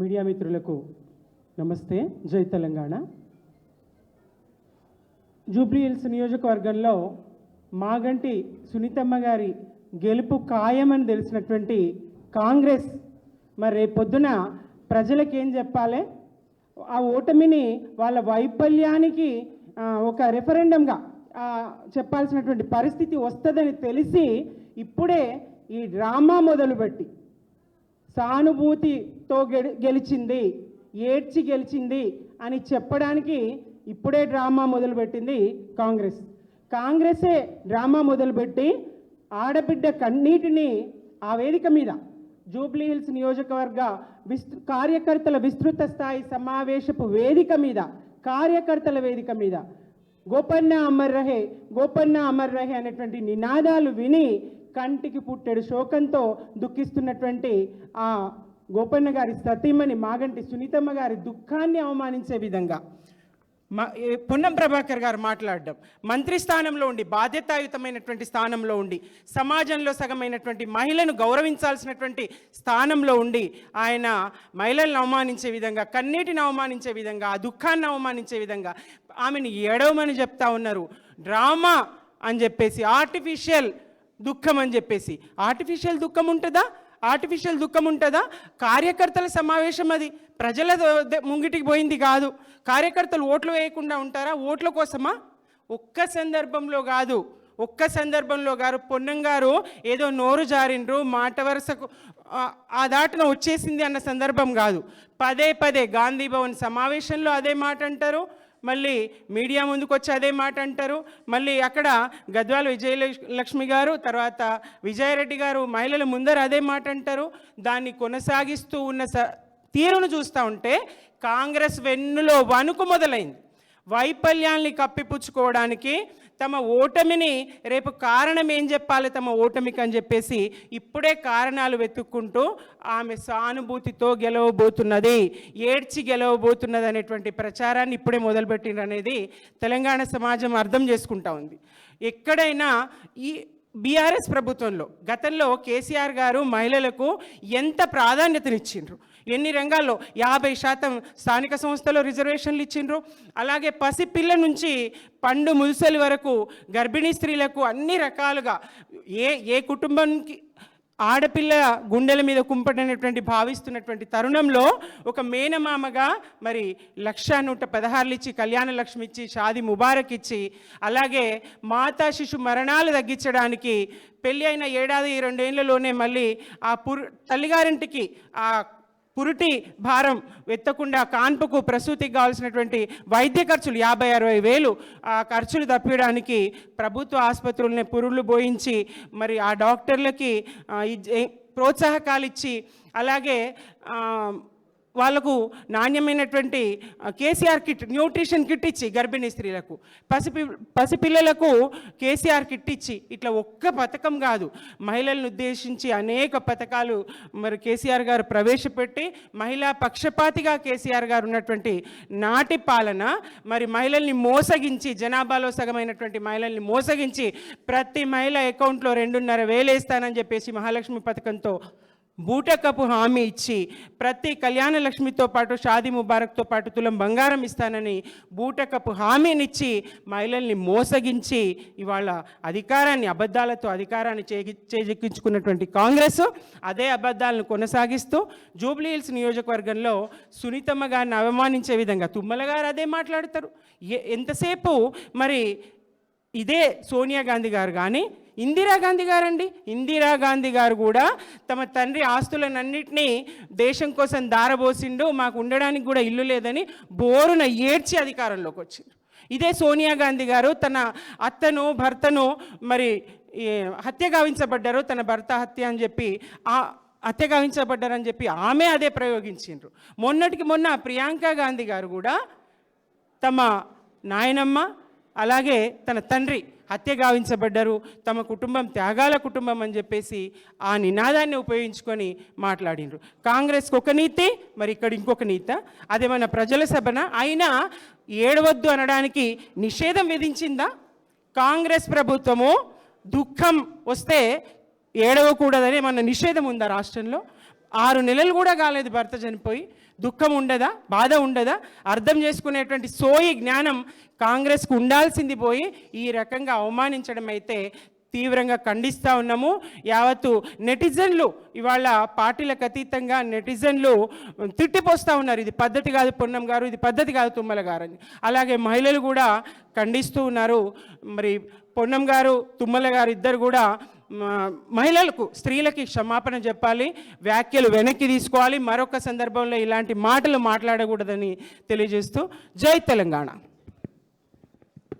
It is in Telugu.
మీడియా మిత్రులకు నమస్తే. జై తెలంగాణ. జూబ్లీహిల్స్ నియోజకవర్గంలో మాగంటి సునీతమ్మ గారి గెలుపు ఖాయమని తెలిసినటువంటి కాంగ్రెస్ మరి రేపొద్దున ప్రజలకేం చెప్పాలి, ఆ ఓటమిని వాళ్ళ వైఫల్యానికి ఒక రెఫరెండంగా చెప్పాల్సినటువంటి పరిస్థితి వస్తుందని తెలిసి ఇప్పుడే ఈ డ్రామా మొదలుపెట్టి సానుభూతితో గెలిచింది, ఏడ్చి గెలిచింది అని చెప్పడానికి ఇప్పుడే డ్రామా మొదలుపెట్టింది కాంగ్రెస్. కాంగ్రెసే డ్రామా మొదలుపెట్టి ఆడబిడ్డ కన్నీటిని ఆ వేదిక మీద జూబ్లీహిల్స్ నియోజకవర్గ కార్యకర్తల విస్తృత స్థాయి సమావేశపు వేదిక మీద, కార్యకర్తల వేదిక మీద గోపన్న అమర్ రహే, గోపన్న అమర్ రహే అనేటువంటి నినాదాలు విని కంటికి పుట్టెడు శోకంతో దుఃఖిస్తున్నటువంటి ఆ గోపన్న గారి సతీమణి మాగంటి సునీతమ్మ గారి దుఃఖాన్ని అవమానించే విధంగా పొన్నం ప్రభాకర్ గారు మాట్లాడడం, మంత్రి స్థానంలో ఉండి బాధ్యతాయుతమైనటువంటి స్థానంలో ఉండి సమాజంలో సగమైనటువంటి మహిళను గౌరవించాల్సినటువంటి స్థానంలో ఉండి ఆయన మహిళలను అవమానించే విధంగా, కన్నీటిని అవమానించే విధంగా, ఆ దుఃఖాన్ని అవమానించే విధంగా ఆమెను ఏడవమని చెప్తా ఉన్నారు. డ్రామా అని చెప్పేసి, ఆర్టిఫిషియల్ దుఃఖం అని చెప్పేసి. ఆర్టిఫిషియల్ దుఃఖం ఉంటుందా? ఆర్టిఫిషియల్ దుఃఖం ఉంటుందా? కార్యకర్తల సమావేశం, అది ప్రజల ముంగిటికి పోయింది కాదు. కార్యకర్తలు ఓట్లు వేయకుండా ఉంటారా? ఓట్ల కోసమా? ఒక్క సందర్భంలో గారు పొన్నం గారు ఏదో నోరు జారిండ్రు, మాట వరుసకు ఆ దాటున వచ్చేసింది అన్న సందర్భం కాదు. పదే పదే గాంధీ భవన్ సమావేశంలో అదే మాట అంటారు, మళ్ళీ మీడియా ముందుకు వచ్చి అదే మాట అంటారు, మళ్ళీ అక్కడ గద్వాల విజయలక్ష్మి గారు, తర్వాత విజయారెడ్డి గారు మహిళల ముందర అదే మాట అంటారు. దాన్ని కొనసాగిస్తూ ఉన్న తీరును చూస్తూ ఉంటే కాంగ్రెస్ వెన్నులో వణుకు మొదలైంది. వైఫల్యాల్ని కప్పిపుచ్చుకోవడానికి తమ ఓటమిని రేపు కారణం ఏం చెప్పాలి తమ ఓటమికి అని చెప్పేసి ఇప్పుడే కారణాలు వెతుక్కుంటూ ఆమె సానుభూతితో గెలవబోతున్నది, ఏడ్చి గెలవబోతున్నది అనేటువంటి ప్రచారాన్ని ఇప్పుడే మొదలుపెట్టిండ్రు అనేది తెలంగాణ సమాజం అర్థం చేసుకుంటా ఉంది. ఎక్కడైనా ఈ బీఆర్ఎస్ ప్రభుత్వంలో గతంలో కేసీఆర్ గారు మహిళలకు ఎంత ప్రాధాన్యతనిచ్చిండ్రు, ఎన్ని రంగాల్లో 50% స్థానిక సంస్థలో రిజర్వేషన్లు ఇచ్చిండ్రు. అలాగే పసిపిల్ల నుంచి పండు ముదుసలి వరకు గర్భిణీ స్త్రీలకు అన్ని రకాలుగా ఏ కుటుంబానికి ఆడపిల్ల గుండెల మీద కుంపటనేటువంటి భావిస్తున్నటువంటి తరుణంలో ఒక మేనమామగా మరి 1,116 ఇచ్చి, కళ్యాణ లక్ష్మి ఇచ్చి, షాది ముబారక్ ఇచ్చి, అలాగే మాతా శిశు మరణాలు తగ్గించడానికి పెళ్ళి అయిన 1-2 ఏళ్లలోనే మళ్ళీ ఆ తల్లిగారింటికి ఆ పురుటి భారం ఎత్తకుండా కాన్పుకు ప్రసూతికి కావాల్సినటువంటి వైద్య ఖర్చులు 50-60 వేలు ఆ ఖర్చులు తప్పించడానికి ప్రభుత్వ ఆసుపత్రులనే పురుళ్ళు పోయించి మరి ఆ డాక్టర్లకి ప్రోత్సాహకాలు ఇచ్చి, అలాగే వాళ్లకు నాణ్యమైనటువంటి కేసీఆర్ కిట్, న్యూట్రిషన్ కిట్ ఇచ్చి గర్భిణీ స్త్రీలకు, పసిపిల్లలకు కేసీఆర్ కిట్ ఇచ్చి, ఇట్లా ఒక్క పథకం కాదు, మహిళలను ఉద్దేశించి అనేక పథకాలు మరి కేసీఆర్ గారు ప్రవేశపెట్టి మహిళా పక్షపాతిగా కేసీఆర్ గారు ఉన్నటువంటి నాటి పాలన మరి మహిళల్ని మోసగించి, జనాభాలో సగమైనటువంటి మహిళల్ని మోసగించి ప్రతి మహిళ అకౌంట్లో 2,500 వేస్తానని చెప్పేసి మహాలక్ష్మి పథకంతో బూటకపు హామీ ఇచ్చి, ప్రతి కళ్యాణ లక్ష్మితో పాటు షాదీ ముబారక్తో పాటు తులం బంగారం ఇస్తానని బూటకపు హామీనిచ్చి మహిళల్ని మోసగించి ఇవాళ అబద్ధాలతో అధికారాన్ని చేజిక్కించుకున్నటువంటి కాంగ్రెస్ అదే అబద్ధాలను కొనసాగిస్తూ జూబ్లీహిల్స్ నియోజకవర్గంలో సునీతమ్మ గారిని అవమానించే విధంగా తుమ్మల గారు అదే మాట్లాడతారు. ఎంతసేపు మరి ఇదే సోనియా గాంధీ గారు కానీ ఇందిరాగాంధీ గారండి, ఇందిరాగాంధీ గారు కూడా తమ తండ్రి ఆస్తులన్నింటినీ దేశం కోసం దారబోసిండు, మాకు ఉండడానికి కూడా ఇల్లు లేదని బోరున ఏడ్చి అధికారంలోకి వచ్చిండు. ఇదే సోనియా గాంధీ గారు తన భర్తను మరి హత్య గావించబడ్డారు, తన భర్త హత్య అని చెప్పి హత్య గావించబడ్డారని చెప్పి ఆమె అదే ప్రయోగించిండ్రు. మొన్నటికి మొన్న ప్రియాంక గాంధీ గారు కూడా తమ నాయనమ్మ అలాగే తన తండ్రి హత్య గావించబడ్డారు, తమ కుటుంబం త్యాగాల కుటుంబం అని చెప్పేసి ఆ నినాదాన్ని ఉపయోగించుకొని మాట్లాడినరు. కాంగ్రెస్కి ఒక నీతి, మరి ఇక్కడ ఇంకొక నీత. అదేమన్నా ప్రజల సభన అయినా ఏడవద్దు అనడానికి నిషేధం విధించిందా? కాంగ్రెస్ ప్రభుత్వము దుఃఖం వస్తే ఏడవకూడదని ఏమన్నా నిషేధం ఉందా రాష్ట్రంలో? 6 నెలలు కూడా కాలేదు భర్త చనిపోయి. దుఃఖం ఉండదా, బాధ ఉండదా? అర్థం చేసుకునేటువంటి సోయి జ్ఞానం కాంగ్రెస్కు ఉండాల్సింది పోయి ఈ రకంగా అవమానించడం అయితే తీవ్రంగా ఖండిస్తూ ఉన్నాము. యావత్తు నెటిజన్లు ఇవాళ పార్టీలకు అతీతంగా నెటిజన్లు తిట్టిపోస్తూ ఉన్నారు, ఇది పద్ధతి కాదు పొన్నం గారు, ఇది పద్ధతి కాదు తుమ్మల గారు అని. అలాగే మహిళలు కూడా ఖండిస్తూ ఉన్నారు. మరి పొన్నం గారు, తుమ్మల గారు ఇద్దరు కూడా మహిళలకు, స్త్రీలకి క్షమాపణ చెప్పాలి, వ్యాఖ్యలు వెనక్కి తీసుకోవాలి, మరొక సందర్భంలో ఇలాంటి మాటలు మాట్లాడకూడదని తెలియజేస్తూ జై తెలంగాణ.